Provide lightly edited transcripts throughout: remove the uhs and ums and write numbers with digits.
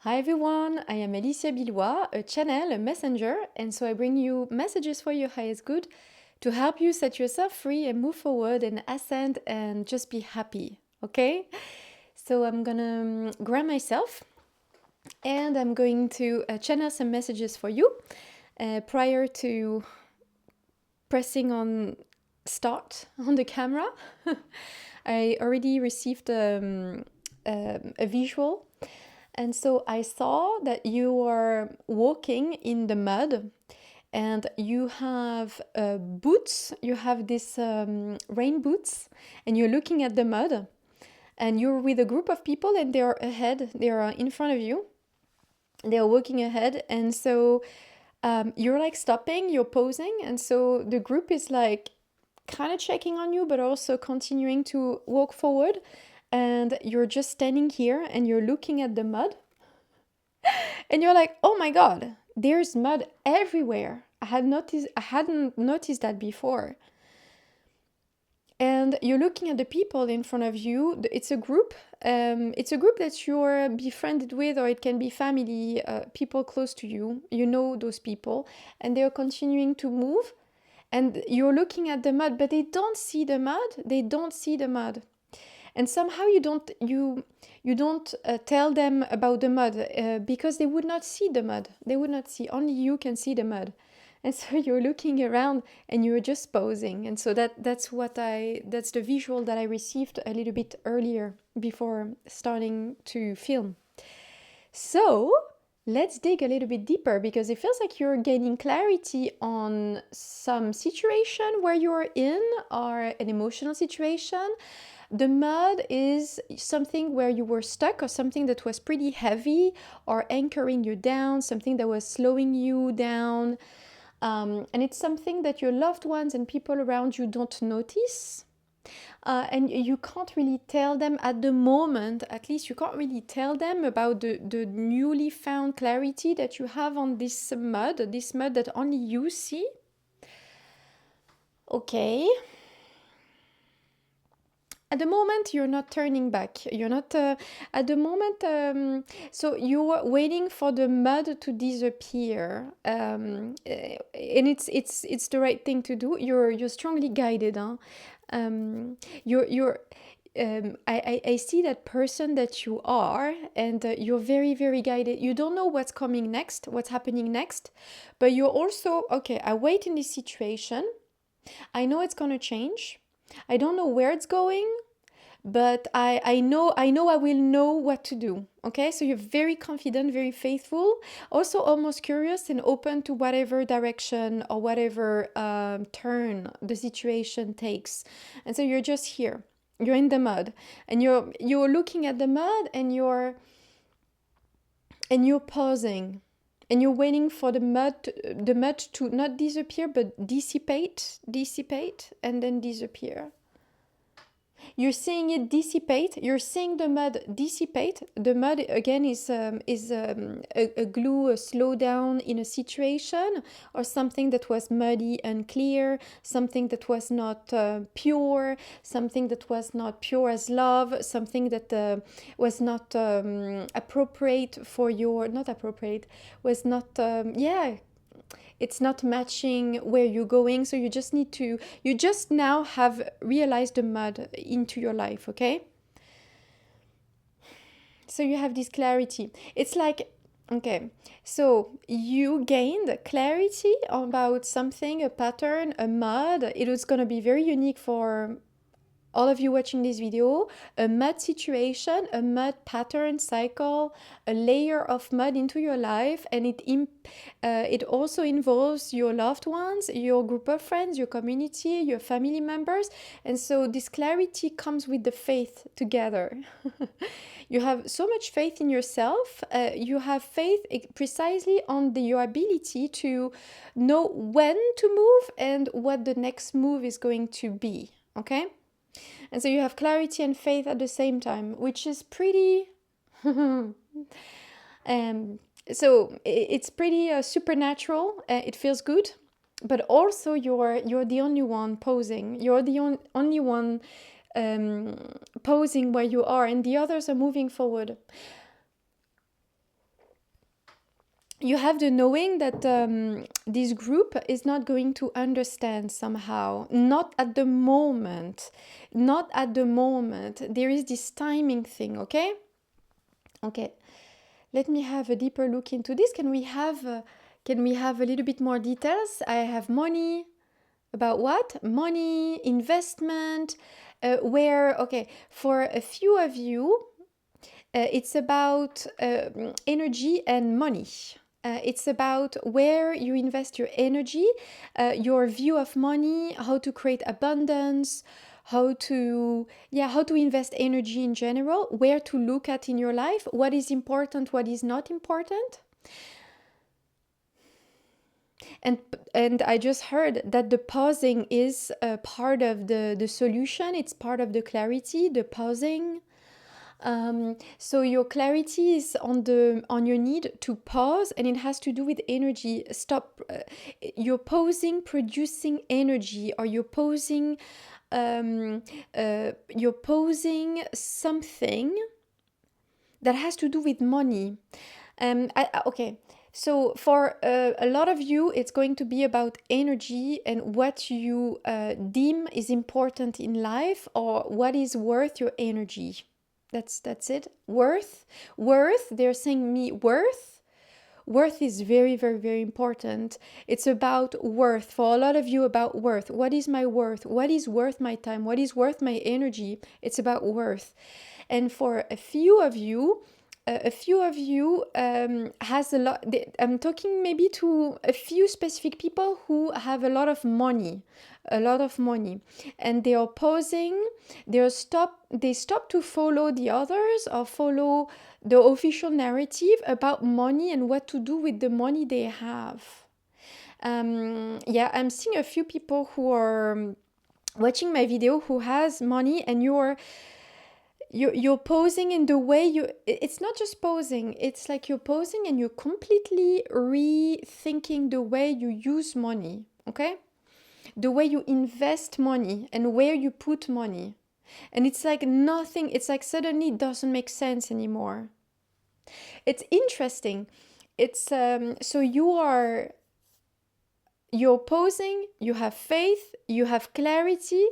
Hi everyone, I am Alicia Billois, a channel, a messenger, and so I bring you messages for your highest good to help you set yourself free and move forward and ascend and just be happy, okay? So I'm gonna grab myself and I'm going to channel some messages for you prior to pressing on start on the camera. I already received a visual. And so I saw that you are walking in the mud and you have boots, you have this rain boots, and you're looking at the mud and you're with a group of people and they're ahead, they're in front of you, they're walking ahead. And so you're like stopping, you're posing. And so the group is like kind of checking on you, but also continuing to walk forward. And you're just standing here and you're looking at the mud. And you're like, oh my God, there's mud everywhere. I hadn't noticed that before. And you're looking at the people in front of you. It's a group. It's a group that you're befriended with, or it can be family, people close to you. You know those people, and they're continuing to move. And you're looking at the mud, but they don't see the mud. They don't see the mud. And somehow you don't tell them about the mud because they would not see the mud. They would not see. Only you can see the mud. And so you're looking around and you're just posing. And so that's the visual that I received a little bit earlier before starting to film. So let's dig a little bit deeper, because it feels like you're gaining clarity on some situation where you're in, or an emotional situation. The mud is something where you were stuck, or something that was pretty heavy or anchoring you down, something that was slowing you down. And it's something that your loved ones and people around you don't notice. And you can't really tell them at the moment, at least you can't really tell them about the newly found clarity that you have on this mud that only you see. Okay. At the moment, you're not turning back. You're not, at the moment, so you're waiting for the mud to disappear. And it's the right thing to do. You're strongly guided, huh? You're I see that person that you are, and you're very, very guided. You don't know what's coming next, what's happening next, but you're also, okay, I wait in this situation. I know it's gonna change. I don't know where it's going, but I know I will know what to do. Okay, so you're very confident, very faithful, also almost curious and open to whatever direction or whatever turn the situation takes. And so you're just here. You're in the mud, and you're looking at the mud, and you're pausing, and you're waiting for the mud to not disappear but dissipate, and then disappear. You're seeing it dissipate. You're seeing the mud dissipate. The mud, again, is a glue, a slowdown in a situation, or something that was muddy, unclear, something that was not pure, something that was not pure as love, something that was not appropriate for your, not appropriate, was not, it's not matching where you're going. So you just now have realized the mud into your life, okay? So you have this clarity. It's like, okay, so you gained clarity about something, a pattern, a mud. It was going to be very unique for all of you watching this video, a mud situation, a mud pattern, cycle, a layer of mud into your life, and it also involves your loved ones, your group of friends, your community, your family members. And so this clarity comes with the faith together. You have so much faith in yourself. You have faith precisely on your ability to know when to move and what the next move is going to be, okay? And so you have clarity and faith at the same time, which is pretty so it's pretty supernatural. It feels good, but also you're the only one posing. You're the only one posing where you are, and the others are moving forward. you have the knowing that this group is not going to understand somehow, not at the moment, not at the moment. There is this timing thing, okay? Okay, let me have a deeper look into this. Can we have a little bit more details? I have money. About what? Money, investment, where, okay, for a few of you, it's about energy and money. It's about where you invest your energy, your view of money, how to create abundance, how to invest energy in general, where to look at in your life, what is important, what is not important. And I just heard that the pausing is part of the solution. It's part of the clarity, the pausing. So your clarity is on your need to pause, and it has to do with energy. Stop. You're pausing, producing energy, or you're pausing something that has to do with money. Okay. So for a lot of you, it's going to be about energy and what you deem is important in life, or what is worth your energy. That's it. Worth. They're saying me worth. Worth is very, very, very important. It's about worth. For a lot of you, about worth. What is my worth? What is worth my time? What is worth my energy? It's about worth. And for a few of you, has a lot. I'm talking maybe to a few specific people who have a lot of money, and they are pausing. They stop to follow the others or follow the official narrative about money and what to do with the money they have. I'm seeing a few people who are watching my video who has money, and you're posing in the way it's not just posing, it's like you're posing and you're completely rethinking the way you use money, okay? The way you invest money and where you put money. And it's like nothing, it's like suddenly it doesn't make sense anymore. It's interesting. It's so you're posing, you have faith, you have clarity,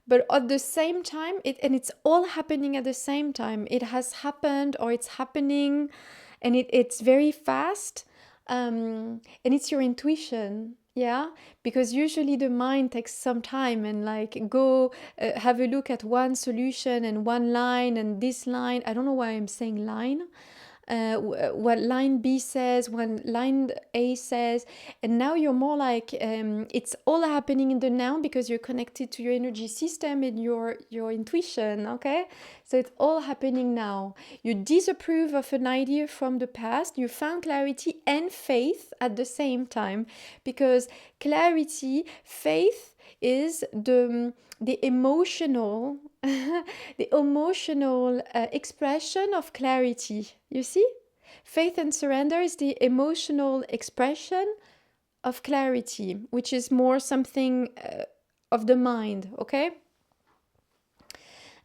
but at the same time, it's all happening at the same time. It has happened, or it's happening, and it's very fast, and it's your intuition. Yeah, because usually the mind takes some time and like go have a look at one solution and one line and this line. I don't know why I'm saying line. What line B says, what line A says, and now you're more like it's all happening in the now because you're connected to your energy system and your intuition, okay? So it's all happening now. You disapprove of an idea from the past, you found clarity and faith at the same time, because clarity, faith is the emotional the emotional expression of clarity. You see? Faith and surrender is the emotional expression of clarity, which is more something of the mind, okay?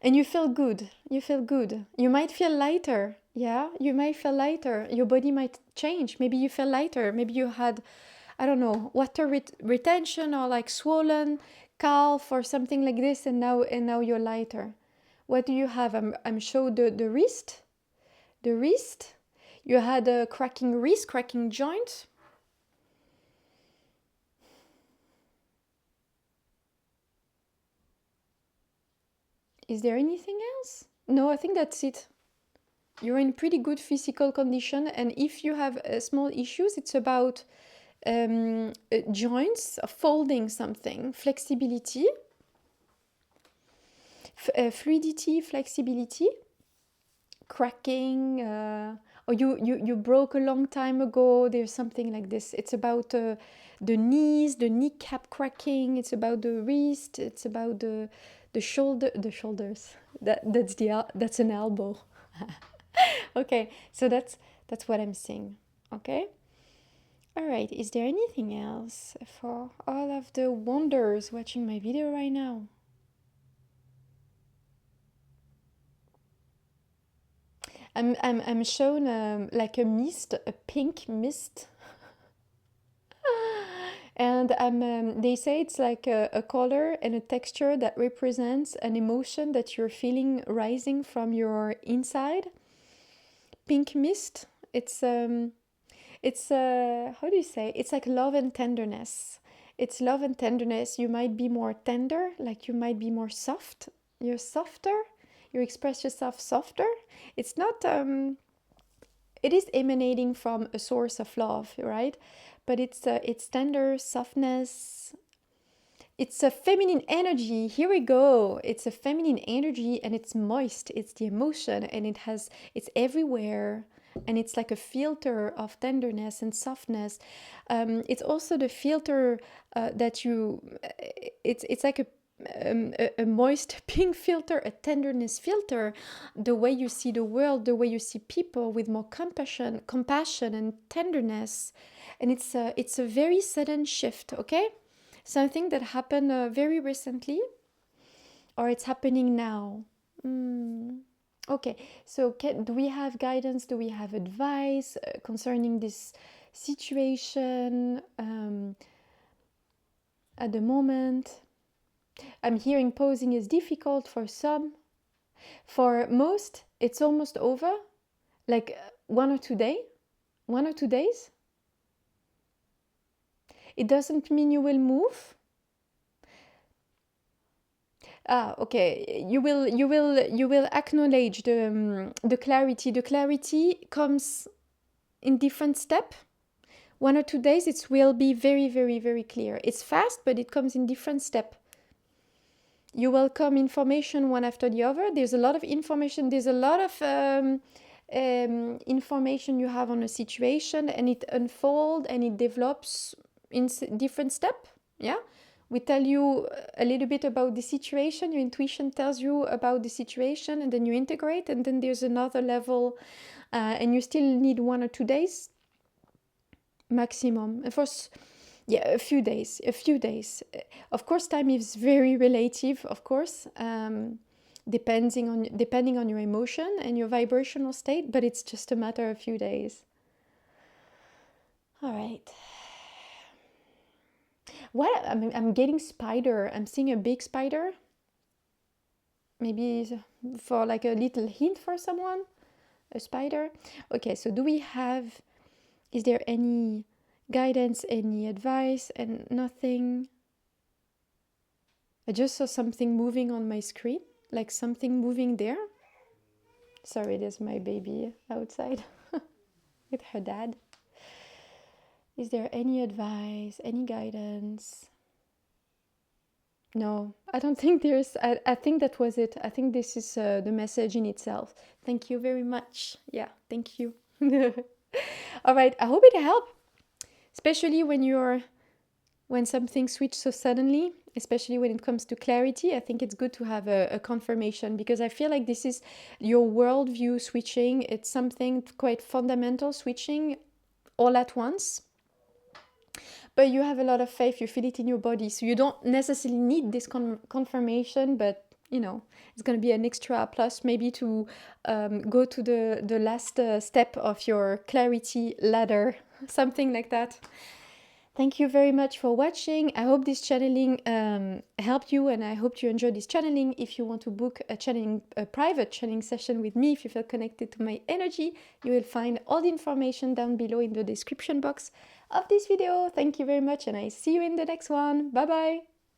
And you feel good. You feel good. You might feel lighter. Yeah, you might feel lighter. Your body might change. Maybe you feel lighter. Maybe you had, I don't know, water retention or like swollen calf or something like this, and now you're lighter. What do you have? I'm showing the wrist. The wrist. You had a cracking wrist, cracking joint. Is there anything else? No, I think that's it. You're in pretty good physical condition, and if you have small issues, it's about joints, folding something, flexibility, fluidity, flexibility, cracking, or you broke a long time ago. There's something like this. It's about the knees, the kneecap cracking. It's about the wrist. It's about the shoulders. That's an elbow. Okay, so that's what I'm seeing. Okay. All right, is there anything else for all of the wonders watching my video right now? I'm shown like a mist, a pink mist, And they say it's like a color and a texture that represents an emotion that you're feeling rising from your inside. Pink mist. It's how do you say? It's like love and tenderness. It's love and tenderness. You might be more tender, like you might be more soft. You're softer. You express yourself softer. It's not. It is emanating from a source of love, right? But it's tender softness. It's a feminine energy. Here we go. It's a feminine energy, and it's moist. It's the emotion, and it's everywhere, and it's like a filter of tenderness and softness. It's also the filter that you. It's like a moist pink filter, a tenderness filter, the way you see the world, the way you see people with more compassion and tenderness. And it's a very sudden shift, okay? Something that happened very recently, or it's happening now. Okay, so do we have guidance? Do we have advice concerning this situation at the moment? I'm hearing posing is difficult for some. For most, it's almost over, like 1 or 2 days. It doesn't mean you will move. Okay. You will acknowledge the clarity. The clarity comes in different step. 1 or 2 days, it will be very, very, very clear. It's fast, but it comes in different step. You welcome information one after the other. There's a lot of information. There's a lot of information you have on a situation, and it unfolds and it develops in different step. Yeah, we tell you a little bit about the situation. Your intuition tells you about the situation, and then you integrate. And then there's another level, and you still need 1 or 2 days maximum. And for a few days. Of course, time is very relative, of course, depending on your emotion and your vibrational state, but it's just a matter of a few days. All right. What? I'm getting spider. I'm seeing a big spider. Maybe for like a little hint for someone, a spider. Okay, so is there any guidance, any advice, and nothing? I just saw something moving on my screen, like something moving there. Sorry, there's my baby outside with her dad. Is there any advice, any guidance? No, I don't think there's. I think that was it. I think this is the message in itself. Thank you very much. Yeah, thank you. All right, I hope it helped, especially when something switches so suddenly, especially when it comes to clarity. I think it's good to have a confirmation, because I feel like this is your worldview switching. It's something quite fundamental switching all at once. But you have a lot of faith, you feel it in your body, so you don't necessarily need this confirmation, but it's going to be an extra plus maybe to go to the last step of your clarity ladder, something like that. Thank you very much for watching. I hope this channeling helped you, and I hope you enjoyed this channeling. If you want to book a private channeling session with me, if you feel connected to my energy, you will find all the information down below in the description box of this video. Thank you very much, and I see you in the next one. Bye bye.